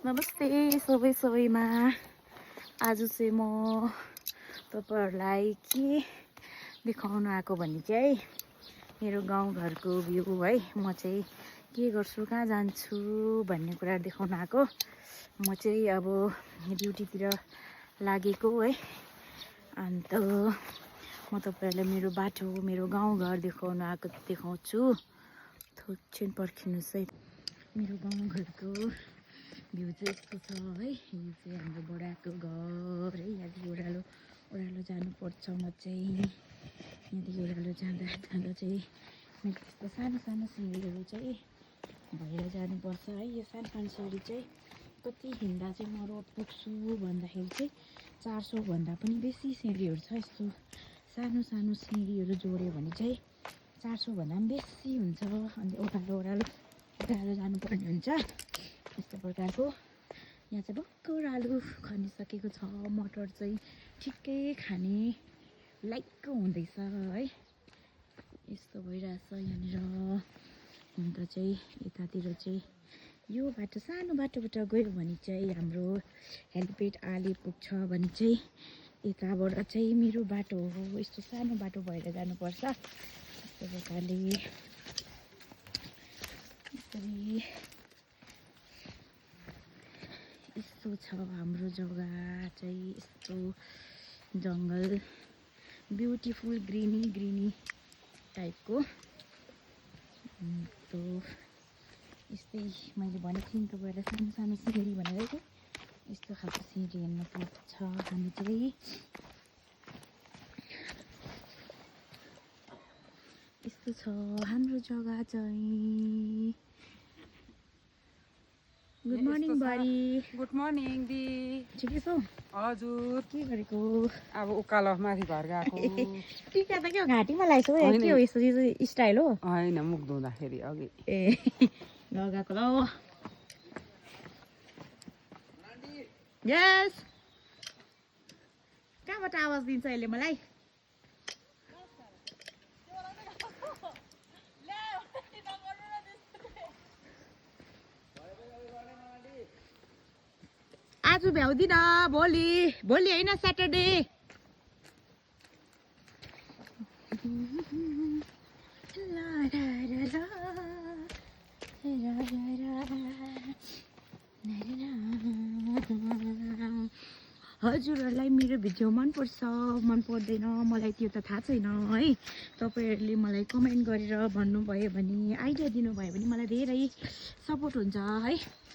नमस्ते सबैमा आज चाहिँ म तपाईहरुलाई के देखाउन आएको भने चाहिँ मेरो गाउँघरको भ्यू है। म चाहिँ के गर्छु कहाँ जान्छु भन्ने कुरा देखाउन आएको। म चाहिँ अब ड्युटीतिर लागेको है। अन्त म तपाईहरुलाई मेरो बाटो मेरो गाउँघर देखाउन आएको देखाउँछु। थोरै पर्खिनुस् है। मेरो गाउँघरको भ्यू चाहिँ यस्तो छ है। यो चाहिँ हाम्रो बडाको घर है। यहाँदेखि ओह्रालो ओह्रालो जानुपर्छ। म चाहिँ यहाँदेखि ओह्रालो जाँदा जाँदा चाहिँ मेरो त्यस्तो सानो सानो सिँढीहरू चाहिँ भएर जानुपर्छ है। यो सानो सानो सिँढी चाहिँ कति हिँड्दा चाहिँ म रोड पुग्छु भन्दाखेरि चाहिँ 400 भन्दा पनि बेसी सिँढीहरू छ। यस्तो सानो सानो सिँढीहरू जोड्यो भने चाहिँ 400 भन्दा पनि बेसी हुन्छ। अनि ओह्रालो ओह्रालो ओह्रालो जानुपर्ने हुन्छ। यस्तो प्रकारको यहाँ चाहिँ भक्कु आलु खनिसकेको छ। मटर चाहिँ ठिक्कै खाने लाइकको हुँदैछ है। यस्तो भइरहेछ यहाँनिर। अन्त चाहिँ यतातिर चाहिँ यो बाटो सानो बाटोबाट गयो भने चाहिँ हाम्रो हेलिप्याड आले पुग्छ भने चाहिँ यताबाट चाहिँ मेरो बाटो हो। यस्तो सानो बाटो भएर जानुपर्छ। यस्तो प्रकारले यस्तो छ हाम्रो जग्गा चाहिँ। यस्तो जङ्गल ब्युटिफुल ग्रिनी टाइपको। तो यस्तै मैले भनेको थिएँ नि तपाईहरुलाई सानो सानो सिँढी भनेर चाहिँ यस्तो खालको सिँढी हेर्न पर्छ। हामी चाहिँ यस्तो छ हाम्रो जग्गा चाहिँ। गुड मर्निङ बारी। गुड मर्निङ दी। ठिकै छौ? हजुर। के गरेको? अब उकालो माथि घर गएको। टिका त के हो घाँटीमा लगाइसौ? के हो यस्तो स्टाइल हो? होइन, मुख धुँदाखेरि अघि। ए लगाएको ल। यस कहाँबाट आवाज दिन्छ यसले मलाई? आज भ्याउँदिन। भोलि भोलि होइन स्याटरडे। हजुरहरूलाई मेरो भिडियो मनपर्छ मन पर्दैन मलाई त्यो त थाहा छैन है। तपाईहरुले मलाई कमेन्ट गरेर भन्नुभयो भने आइडिया दिनुभयो भने मलाई धेरै सपोर्ट हुन्छ है।